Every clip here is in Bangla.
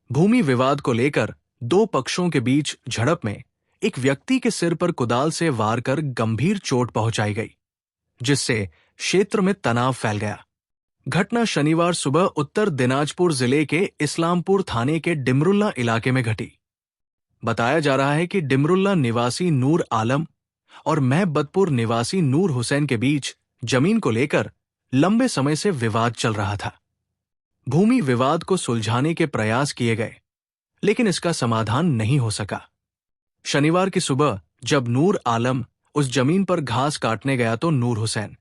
भूमि विवाद को लेकर दो पक्षों के बीच झड़प में एक व्यक्ति के सिर पर कुदाल से वार कर गंभीर चोट पहुंचाई गई, जिससे क्षेत्र में तनाव फैल गया। घटना शनिवार सुबह उत्तर दिनाजपुर जिले के इस्लामपुर थाने के डिमरुल्ला इलाके में घटी। बताया जा रहा है कि डिमरुल्ला निवासी नूर आलम और महबतपुर निवासी नूर हुसैन के बीच जमीन को लेकर लंबे समय से विवाद चल रहा था। भूमि विवाद को सुलझाने के प्रयास किए गए, लेकिन इसका समाधान नहीं हो सका। शनिवार की सुबह जब नूर आलम उस जमीन पर घास काटने गया तो नूर हुसैन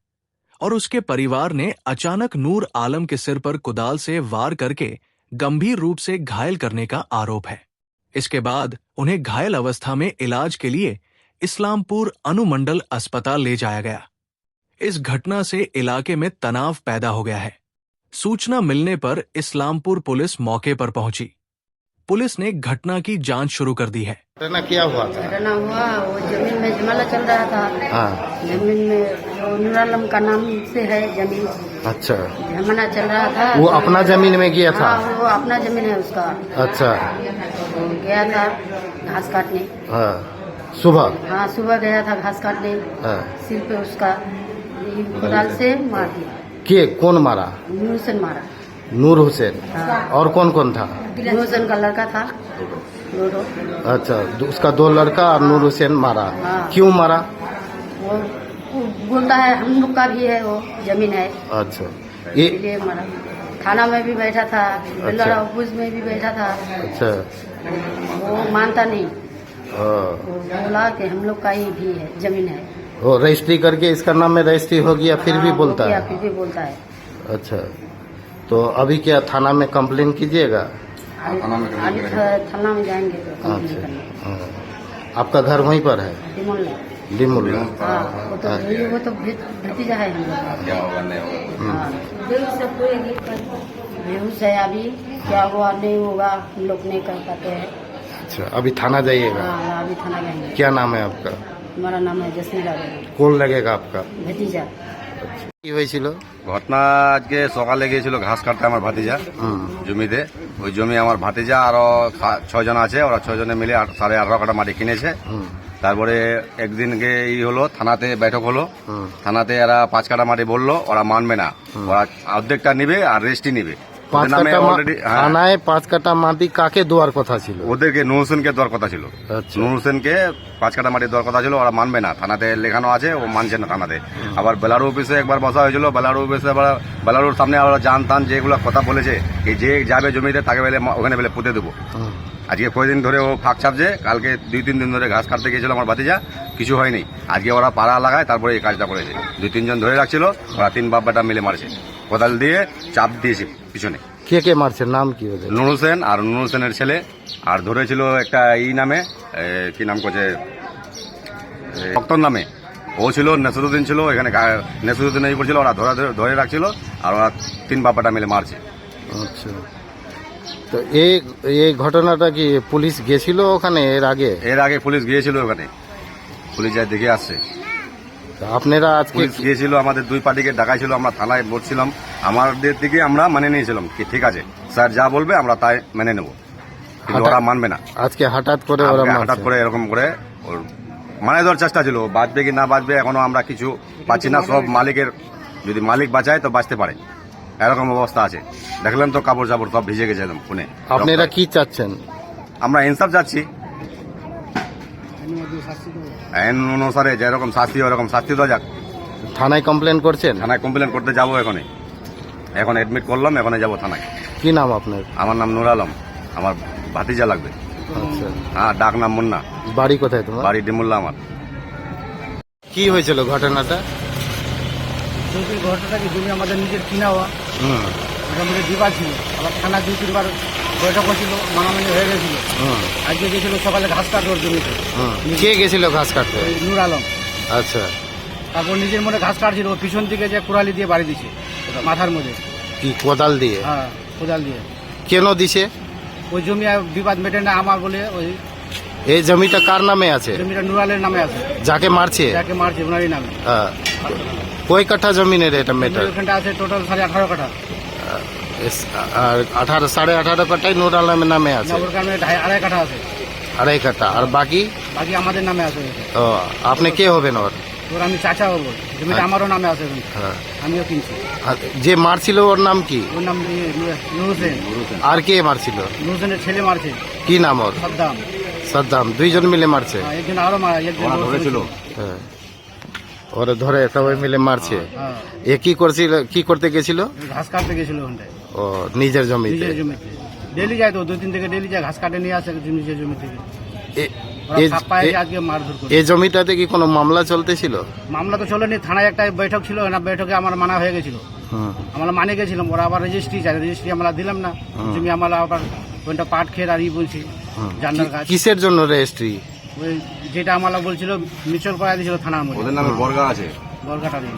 और उसके परिवार ने अचानक नूर आलम के सिर पर कुदाल से वार करके गंभीर रूप से घायल करने का आरोप है। इसके बाद उन्हें घायल अवस्था में इलाज के लिए इस्लामपुर अनुमंडल अस्पताल ले जाया गया। इस घटना से इलाके में तनाव पैदा हो गया है। सूचना मिलने पर इस्लामपुर पुलिस मौके पर पहुंची। पुलिस ने घटना की जांच शुरू कर दी है। घटना क्या हुआ था? घटना हुआ वो जमीन में झमेला चल रहा था। हाँ। जमीन में नूर आलम का नाम से है जमीन। अच्छा। झमेला चल रहा था। वो अपना जमीन में गया था? हाँ, वो अपना जमीन है उसका। अच्छा। तो गया था घास काटने। हाँ। सुबह? हाँ, सुबह गया था घास काटने। हाँ। सिर पे उसका कुदाल से मार दिया। के कौन मारा? नूर हुसैन मारा। नूर हुसैन। हाँ। और कौन कौन था? नूर हुसैन का लड़का था लोडो। अच्छा, उसका दो लड़का और नूर हुसैन मारा। हाँ। क्यों मारा? वो बोलता है हम लोग का भी है, वो जमीन है। अच्छा। ये इसलिए मारा। थाना में भी बैठा था, बेल्लारा ऑफिस में भी बैठा था। अच्छा। वो मानता नहीं। हाँ। वो बोला कि हम लोग का ही भी है, जमीन है। वो रजिस्ट्री करके इसका नाम में रजिस्ट्री हो गया, फिर भी हाँ, बोलता हो गया, है? फिर भी बोलता है। अच्छा, तो अभी क्या थाना में कंप्लेन कीजिएगा? आगे थाना में जाएंगे तो कंप्लेन अच्छा। करने। हाँ। आपका घर वहीं पर है? डिमोल्ला। डिमुल्ला। हाँ, वो तो भतीजा है हम लोग। हाँ, बेहोश है अभी, क्या हुआ नहीं होगा हम लोग नहीं कर पाते हैं। अच्छा, अभी थाना जाइएगा? हाँ, अभी थाना जाएंगे। क्या नाम है आपका? हमारा नाम है जसमीरा बेगम। कौन लगेगा आपका? भतीजा। কি হয়েছিল? ঘটনা আজকে সকালে গিয়েছিল ঘাস কাটতে আমার ভাতিজা জমিতে। ওই জমি আমার ভাতিজা আরো 6 জন আছে, ওরা 6 জনে মিলে 18.5 কাঠা মাটি কিনেছে। তারপরে একদিনকে হলো থানাতে বৈঠক হলো। থানাতে এরা 5 কাঠা মাটি বললো, ওরা মানবে না, ওরা অর্ধেকটা নিবে আর রেস্টই নিবে। থানায় 5 কাঠা মাটি কাকে দেওয়ার কথা ছিল? ওদেরকে নূর হোসেনকে দেওয়ার কথা ছিল। আচ্ছা। নূর হোসেনকে 5 কাঠা মাটি দেওয়ার কথা ছিল, ওরা মানবে না। থানাতে লেখানো আছে, ও মানছে না থানাতে। আবার বেলারু অফিসে একবার বসা হয়েছিল, বেলারু অফিসে আবার বেলারুর সামনে আবার জান টান যেগুলো কথা বলেছে কি যে যাবে জমিতে তাকে বেলে ওখানে বেলে পুঁতে দেবো। আজকে কয়েকদিন ধরে ও ফাঁক ছাপছে। কালকে 2-3 দিন ধরে ঘাস কাটতে গিয়েছিল আমার ভাতিজা, কিছু হয়নি। আজকে ওরা পাড়া লাগায়, তারপরে এই কাজটা করেছে। 2-3 জন ধরে রাখছিল, ওরা 3 বাপ বেটা মিলে মারছে, কোদাল দিয়ে চাপ দিয়েছে পিছনে। কে কে মারছে, নাম কি ওদের? নুর হোসেন আর নুর হোসেনের ছেলে, আর ধরেছিল একটা নামে কি নাম করছে ভক্তর নামে, ও ছিল নেসরুদ্দিন ছিল এখানে। নেসরুদ্দিন এই করছিল, ওরা ধরে রাখছিল, আর ওরা 3 বাপাটা মিলে মারছে। আচ্ছা, তো এই ঘটনাটা কি পুলিশ গেছিল ওখানে এর আগে? এর আগে পুলিশ গিয়েছিল ওখানে, পুলিশ যায় দেখে আসছে। আপনারা আজকে পুলিশ গিয়েছিল, আমাদের 2 পার্টিকে ডাকাইছিল, আমরা থানায় বসছিলাম। আমাদের দিকে আমরা মানে নিয়েছিলাম কি ঠিক আছে স্যার যা বলবে আমরা তাই মেনে নেব, কিন্তু ওরা মানবে না। আজকে হঠাৎ করে ওরা হঠাৎ করে এরকম করে ওর মানে দেওয়ার চেষ্টা ছিল। বাঁচবে কি না বাঁচবে এখনো আমরা কিছু পাচ্ছি না। সব মালিকের, যদি মালিক বাঁচায় তো বাঁচতে পারে, এরকম অবস্থা আছে। দেখলেন তো কাপড় চাপড় সব ভিজে গেছে একদম ফোনে। আপনারা কি চাচ্ছেন? আমরা ইনসাফ চাচ্ছি, আইন অনুসারে যেরকম শাস্তি ওরকম শাস্তি দেওয়া যাক। থানায় কমপ্লেন করছেন? থানায় কমপ্লেন করতে যাবো এখনই, এখন এডমিট করলাম, এখন যাবো থানায়। কি নাম আপনার? আমার নাম নুর আলম, আমার ভাতিজা লাগবে। আচ্ছা। হ্যাঁ, ডাক নাম মুন্না। বাড়ি কোথায় তোমার? বাড়ি ডিমুল্লা আমার। কি হয়েছিল ঘটনাটা? ঘটনাটা কি জমি আমাদের নিজের কিনা হওয়া, আমাদের বিবাদ ছিল। আবার থানা 2-3 বার বৈঠক হয়েছিল, মানামানি হয়ে গেছিল। আজকে গেছিল সকালে ঘাস কাটতে ওর জমিতে। কে গেছিল ঘাস কাটতে? নূর আলম। আচ্ছা। তারপর নিজের মনে ঘাস কাটছিল, ও পিছন থেকে যে কুড়ালি দিয়ে বাড়ি দিছে মাথার মধ্যে। কি কোদাল দিয়ে? হ্যাঁ, কোদাল দিয়ে। কেন দিছে? ওই জমি আর বিবাদ মেটে না আমার বলে। ওই এই জমিটা কার নামে আছে? জমিটা নূর আলের নামে আছে, যাকে মারছে? যাকে মারছে ওনারই নামে। হ্যাঁ। কয় কাঠা জমিনের এটা মেটার? ওখানটা আছে টোটাল 18.5 কাঠা। আর 18.5 কাঠায় নুর আলমের নামে না আছে, ওর কারণে 2.5 কাঠা আছে, 2.5 কাঠা। আর বাকি বাকি আমাদের নামে আছে ওইটা। ও, আপনি কে হবেন ওর? ওর আমি চাচা হবো, জমিটা আমারও নামে আছে এখন। হ্যাঁ। আমিও কিনছি। আর যে মারছিল ওর নাম কি? ওর নাম নূর হোসেন। আর কে মারছিল? নূর হোসেনের ছেলে মারছে, কি নাম ওর? সাদ্দাম। সাদ্দাম। দুইজন মিলে মারছে। হ্যাঁ, একজন আরো মারা, একজন ধরেছিল। হ্যাঁ, ওরা ধরে সবাই মিলে মারছে। হ্যাঁ, এ কি করছিল, কি করতে গেছিল? ঘাস কাটতে গেছিল ওখানটায়, ও, নিজের জমিতে। নিজের জমিতে ডেলি যায় তো, 2-3 থেকে ডেলি যায়, ঘাস কাটে নিয়ে আসে নিজের জমি থেকে। এ- ওরা এ- সাপ পায়ে এ- আজকে মারধর করে। এই জমিটাতে কি কোনো মামলা চলতেছিল? মামলা তো চলেনি, থানায় একটা বৈঠক ছিল না, বৈঠকে আমার মানা হয়ে গেছিল। হুম। আমরা মানে গেছিলাম, ওরা আবার রেজিস্ট্রি চাই, রেজিস্ট্রি আমরা দিলাম না। জমি আমরা আবার ওইটা পাট খেয়ে আর বলছি জান্নার গাছ, কিসের জন্য রেজিস্ট্রি? ওই যেটা আমরা বলছিল মিচল করা দিয়েছিল থানার মধ্যে, ওদের নামে বর্গা আছে। বর্গাটা দিয়ে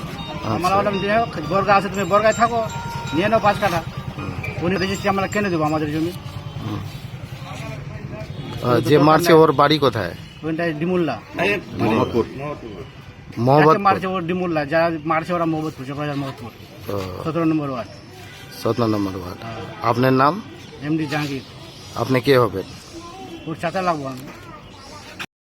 আমরা বললাম যে বর্গা আছে, তুমি বর্গায় থাকো, নিয়ে নাও 5 কাঠা। উনি রেজিস্ট্রি আমরা কিনে দেবো আমাদের জমি। যে মারছে ওর বাড়ি কোথায়? ওইটাই ডিমুল্লা, মোহাম্মদপুর। যাকে মোহাম্মদপুর। মারছে ওর ডিমুল্লা, যারা মারছে ওরা মোহাম্মদপুর, চকরাজার মোহাম্মদপুর, ও, 17 নম্বর ওয়ার্ড। 17 নম্বর ওয়ার্ড। আপনার নাম? এমডি জাহাঙ্গীর। আপনি কে হবেন? ওর চাচা লাগবো আমি।